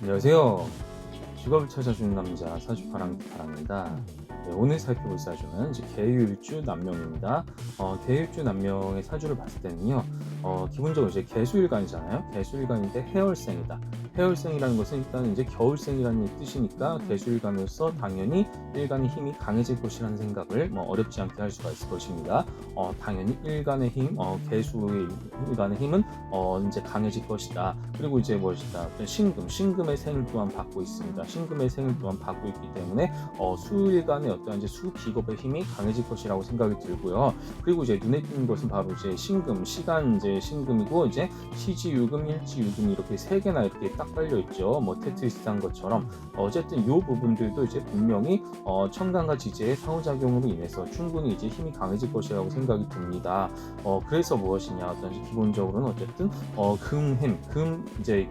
안녕하세요. 직업을 찾아주는 남자 사주파랑파랑입니다. 네, 오늘 살펴볼 사주는 이제 계유일주 남명입니다. 계유일주 남명의 사주를 봤을 때는요, 기본적으로 이제 개수일간이잖아요. 개수일간인데 해월생이다. 해월생이라는 것은 일단 이제 겨울생이라는 뜻이니까 개수일간으로서 당연히 일간의 힘이 강해질 것이라는 생각을 어렵지 않게 할 수가 있을 것입니다. 당연히 일간의 힘, 개수일간의 힘은 이제 강해질 것이다. 그리고 이제 무엇이다? 신금의 생을 또한 받고 있습니다. 신금의 생을 또한 받고 있기 때문에 수일간의 어떤 이제 수기겁의 힘이 강해질 것이라고 생각이 들고요. 그리고 이제 눈에 띄는 것은 바로 이제 신금, 시간 이제 신금이고 이제 시지유금, 일지유금이 이렇게 세 개나 이렇게 딱 깔려 있죠. 테트리스한 것처럼 어쨌든 이 부분들도 이제 분명히 천간과 지지의 상호작용으로 인해서 충분히 이제 힘이 강해질 것이라고 생각이 듭니다. 그래서 무엇이냐? 어떤 기본적으로는 어쨌든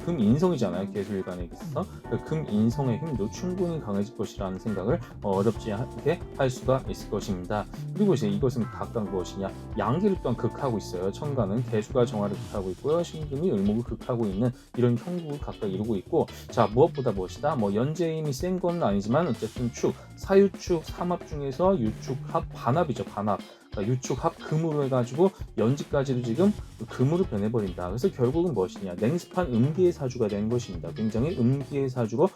금인성이잖아요. 계수일간에 있어서 금인성의 힘도 충분히 강해질 것이라는 생각을 어렵지 않게 할 수가 있을 것입니다. 그리고 이제 이것은 각각 무엇이냐? 양기를 또한 극하고 있어요. 천간은 개수가 정화를 극하고 있고요. 신금이 을목을 극하고 있는 이런 형국을 각각 이루고 있고, 자 무엇보다 무엇이다? 연재 힘이 센 건 아니지만 어쨌든 축, 사유축, 삼합 중에서 유축합, 반합이죠. 반합. 유축합 금으로 해가지고 연지까지도 지금 금으로 변해버린다. 그래서 결국은 무엇이냐? 냉습한 음기의 사주가 되는 것입니다. 굉장히 음기의 사주로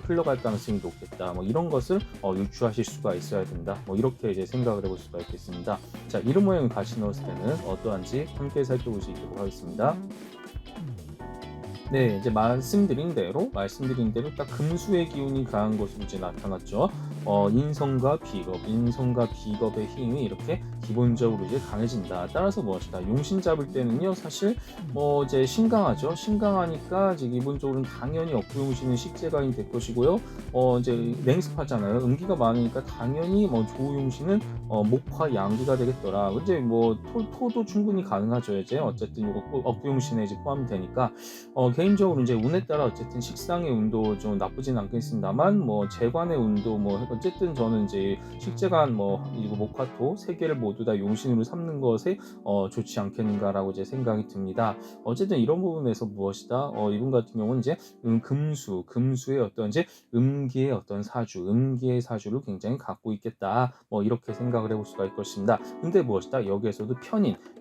흘러갈 가능성이 높겠다. 이런 것을 유추하실 수가 있어야 된다. 이렇게 이제 생각을 해볼 수가 있겠습니다. 자, 이런 모양을 같이 넣었을 때는 어떠한지 함께 살펴보시도록 하겠습니다. 네, 이제 말씀드린 대로 딱 금수의 기운이 강한 것으로 이제 나타났죠. 인성과 비겁의 힘이 이렇게 기본적으로 이제 강해진다. 따라서 무엇이다? 용신 잡을 때는요, 사실 이제 신강하죠. 신강하니까 이제 기본적으로는 당연히 억부용신은 식재간이 될 것이고요. 이제 냉습하잖아요. 음기가 많으니까 당연히 조용신은 목화 양기가 되겠더라. 이제 토도 충분히 가능하죠. 이제 어쨌든 억부용신에 이제 포함이 되니까 개인적으로 이제 운에 따라 어쨌든 식상의 운도 좀 나쁘진 않겠습니다만 재관의 운도 어쨌든 저는 이제 식재관 그리고 목화토 세 개를 모두 다 용신으로 삼는 것에 좋지 않겠는가라고 이제 생각이 듭니다. 어쨌든 이런 부분에서 무엇이다? 이분 같은 경우는 이제 금수의 어떤 이제 음기의 어떤 음기의 사주를 굉장히 갖고 있겠다. 이렇게 생각을 해볼 수가 있을 것입니다. 근데 무엇이다? 여기에서도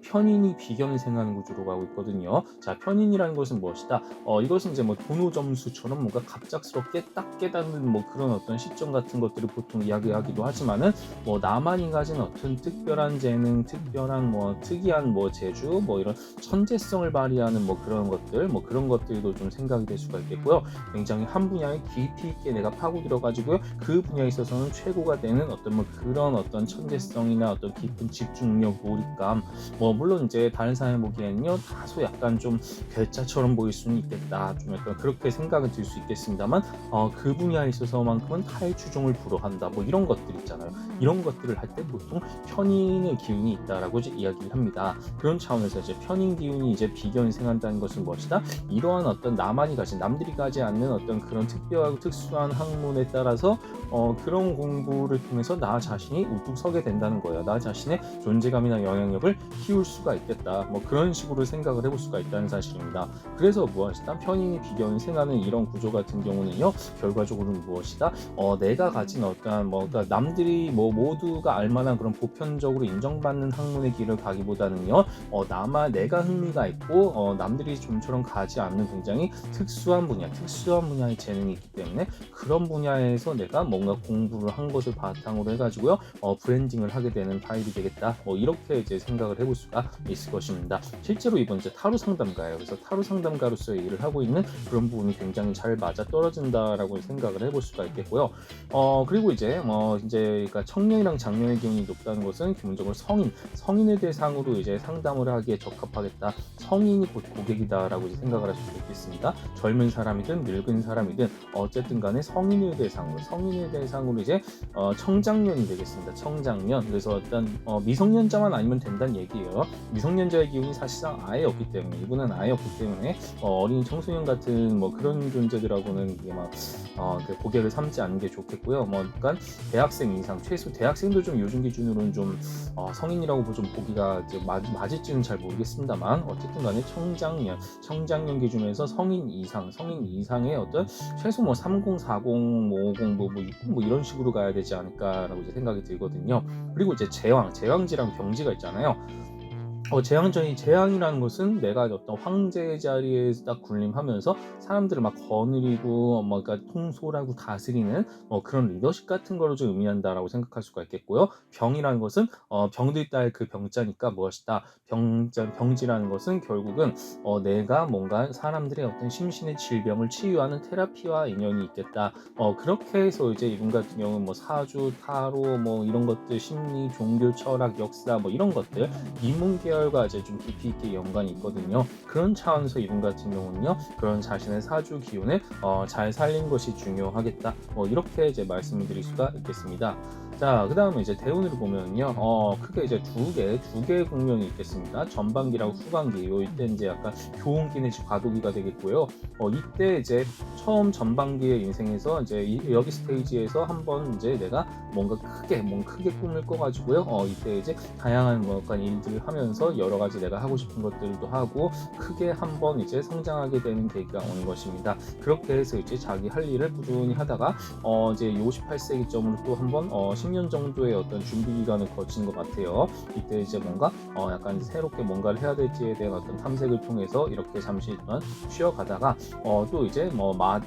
편인이 비견을 생하는 구조로 가고 있거든요. 자, 편인이라는 것은 무엇이다? 이것은 이제 도노점수처럼 뭔가 갑작스럽게 딱 깨닫는 그런 어떤 시점 같은 것들을 보통 이야기하기도 하지만은 나만이 가진 어떤 특별한 재능, 특별한 특이한 재주, 이런 천재성을 발휘하는 그런 것들, 그런 것들도 좀 생각이 될 수가 있겠고요. 굉장히 한 분야에 깊이 있게 내가 파고들어가지고요, 그 분야에 있어서는 최고가 되는 어떤 그런 어떤 천재성이나 어떤 깊은 집중력, 몰입감, 물론 이제 다른 사람이 보기에는요, 다소 약간 좀 괴짜처럼 보일 수는 있겠다. 좀 약간 그렇게 생각은 들 수 있겠습니다만, 그 분야에 있어서만큼은 타의 추종을 불허한다. 이런 것들 있잖아요. 이런 것들을 할 때 보통 편인의 기운이 있다라고 이제 이야기를 합니다. 그런 차원에서 이제 편인 기운이 이제 비견이 생한다는 것은 무엇이다? 이러한 어떤 남들이 가지 않는 어떤 그런 특별하고 특수한 학문에 따라서 그런 공부를 통해서 나 자신이 우뚝 서게 된다는 거예요. 나 자신의 존재감이나 영향력을 키울 수가 있겠다. 그런 식으로 생각을 해볼 수가 있다는 사실입니다. 그래서 무엇이다? 편인이 비견이 생하는 이런 구조 같은 경우는요, 결과적으로는 무엇이다? 내가 가진 어떤 그러니까 남들이 모두가 알만한 그런 보편적으로 인정받는 학문의 길을 가기보다는요, 내가 흥미가 있고 남들이 좀처럼 가지 않는 굉장히 특수한 분야의 재능이 있기 때문에 그런 분야에서 내가 뭔가 공부를 한 것을 바탕으로 해가지고요, 브랜딩을 하게 되는 타입이 되겠다. 이렇게 이제 생각을 해볼 수가 있을 것입니다. 실제로 이번 이제 타로 상담가예요. 그래서 타로 상담가로서 일을 하고 있는 그런 부분이 굉장히 잘 맞아 떨어진다라고 생각을 해볼 수가 있겠고요. 그리고 이제 그러니까 청년이랑 장년의 기운이 높다는 것은 기본적으로 성인의 대상으로 이제 상담을 하기에 적합하겠다. 성인이 곧 고객이다라고 이제 생각을 할 수도 있겠습니다. 젊은 사람이든 늙은 사람이든 어쨌든 간에 성인의 대상으로 이제 청장년이 되겠습니다. 청장년. 그래서 어떤 미성년자만 아니면 된다는 얘기예요. 미성년자의 기운이 사실상 아예 없기 때문에, 이분은 아예 없기 때문에 어린 청소년 같은 뭐 그런 존재들하고는 이게 막 그 고객을 삼지 않는 게 좋겠고요. 뭐 그러니까 대학생 이상, 최소 대학생도 좀 요즘 기준으로는 좀 성인이라고 좀 보기가 이제 맞을지는 잘 모르겠습니다만, 어쨌든 간에 청장년 기준에서 성인 이상의 어떤 최소 뭐 30, 40, 뭐 50, 뭐 60, 뭐 이런 식으로 가야 되지 않을까라고 이제 생각이 들거든요. 그리고 이제 제왕지랑 병지가 있잖아요. 재앙이라는 것은 내가 어떤 황제 자리에 딱 군림하면서 사람들을 막 거느리고 그러니까 통솔하고 다스리는 그런 리더십 같은 거를 좀 의미한다라고 생각할 수가 있겠고요. 병이라는 것은 병들 딸 그 병자니까 무엇이다. 병지라는 것은 결국은 내가 뭔가 사람들의 어떤 심신의 질병을 치유하는 테라피와 인연이 있겠다. 그렇게 해서 이제 이분 같은 경우는 뭐 사주, 타로 뭐 이런 것들, 심리, 종교, 철학, 역사 뭐 이런 것들 인문계열과 이제 좀 깊이 있게 연관이 있거든요. 그런 차원에서 이분 같은 경우는요, 그런 자신의 사주 기운을 잘 살린 것이 중요하겠다. 이렇게 이제 말씀을 드릴 수가 있겠습니다. 자, 그 다음에 이제 대운으로 보면요, 크게 이제 두 개의 국면이 있겠습니다. 전반기랑 후반기, 이때 이제 약간 교훈기 내지 과도기가 되겠고요. 이때 이제 처음 전반기의 인생에서 이제 여기 스테이지에서 한번 이제 내가 뭔가 크게 꿈을 꿔가지고요. 이때 이제 다양한 약간 일들을 하면서 여러 가지 내가 하고 싶은 것들도 하고 크게 한번 이제 성장하게 되는 계기가 오는 것입니다. 그렇게 해서 이제 자기 할 일을 꾸준히 하다가 이제 58세 기점으로 또 한번 10년 정도의 어떤 준비 기간을 거친 것 같아요. 이때 이제 뭔가 약간 새롭게 뭔가를 해야 될지에 대한 어떤 탐색을 통해서 이렇게 잠시 일단 쉬어가다가 또 이제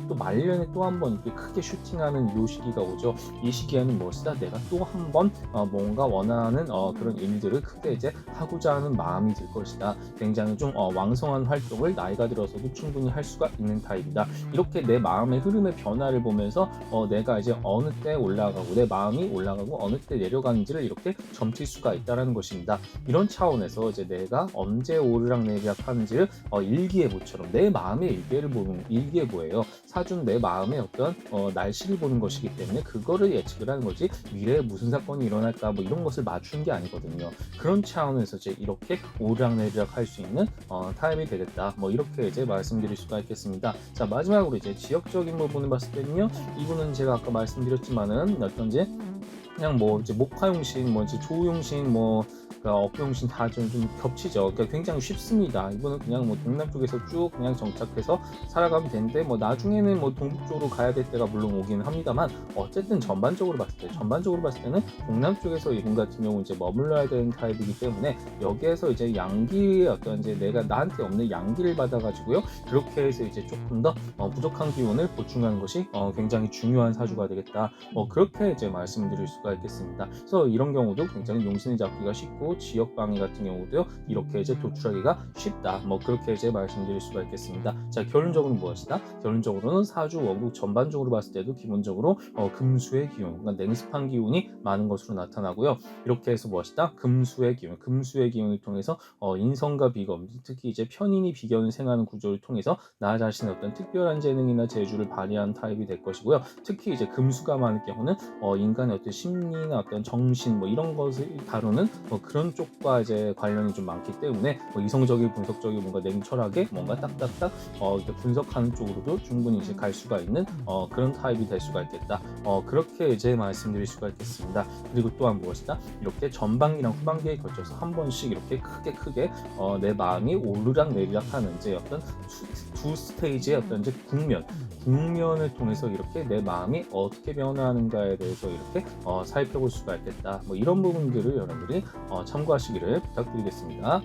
또 말년에 또 한번 이렇게 크게 슈팅하는 이 시기가 오죠. 이 시기에는 무엇이다? 내가 또 한번 뭔가 원하는 그런 일들을 크게 이제 하고자 하는 마음이 들 것이다. 굉장히 좀 왕성한 활동을 나이가 들어서도 충분히 할 수가 있는 타입이다. 이렇게 내 마음의 흐름의 변화를 보면서 내가 이제 어느 때 올라가고 내 마음이 올라가고 어느 때 내려가는지를 이렇게 점칠 수가 있다는 것입니다. 이런 차원에서 이제 내가 언제 오르락내리락 하는지를 일기예보처럼 내 마음의 일기예보예요. 사주는 내 마음의 어떤 날씨를 보는 것이기 때문에 그거를 예측을 하는 거지 미래에 무슨 사건이 일어날까 뭐 이런 것을 맞추는 게 아니거든요. 그런 차원에서 이제 이렇게 오르락내리락 할 수 있는 타입이 되겠다. 이렇게 이제 말씀드릴 수가 있겠습니다. 자, 마지막으로 이제 지역적인 부분을 봤을 때는요, 이분은 제가 아까 말씀드렸지만은 어떤지 그냥 이제 목화용신, 이제 조우용신, 업용신 다 좀 겹치죠. 그러니까 굉장히 쉽습니다. 이거는 그냥 동남 쪽에서 쭉 그냥 정착해서 살아가면 되는데 나중에는 동북 쪽으로 가야 될 때가 물론 오긴 합니다만, 어쨌든 전반적으로 봤을 때는 동남 쪽에서 이분 같은 경우 이제 머물러야 되는 타입이기 때문에 여기에서 이제 양기의 어떤 이제 내가 나한테 없는 양기를 받아가지고요, 그렇게 해서 이제 조금 더 부족한 기운을 보충하는 것이 굉장히 중요한 사주가 되겠다. 그렇게 이제 말씀드릴 수가 있겠습니다. 그래서 이런 경우도 굉장히 용신을 잡기가 쉽고 지역 방위 같은 경우도요, 이렇게 이제 도출하기가 쉽다. 그렇게 이제 말씀드릴 수가 있겠습니다. 자, 결론적으로 무엇이다? 결론적으로는 사주 원국 전반적으로 봤을 때도 기본적으로 금수의 기운, 그러니까 냉습한 기운이 많은 것으로 나타나고요. 이렇게 해서 무엇이다? 금수의 기운을 통해서 인성과 비검, 특히 이제 편인이 비견을 생하는 구조를 통해서 나 자신의 어떤 특별한 재능이나 재주를 발휘하는 타입이 될 것이고요. 특히 이제 금수가 많을 경우는 인간의 어떤 심리나 어떤 정신 이런 것을 다루는 그런 쪽과 이제 관련이 좀 많기 때문에 이성적이고 분석적이고 뭔가 냉철하게 뭔가 딱딱딱 이렇게 분석하는 쪽으로도 충분히 이제 갈 수가 있는 그런 타입이 될 수가 있겠다. 그렇게 이제 말씀드릴 수가 있겠습니다. 그리고 또한 무엇이다? 이렇게 전반기랑 후반기에 걸쳐서 한 번씩 이렇게 크게 내 마음이 오르락내리락 하는 이제 어떤 두 스테이지의 어떤 이제 국면을 통해서 이렇게 내 마음이 어떻게 변화하는가에 대해서 이렇게 살펴볼 수가 있겠다. 이런 부분들을 여러분들이 참고하시기를 부탁드리겠습니다.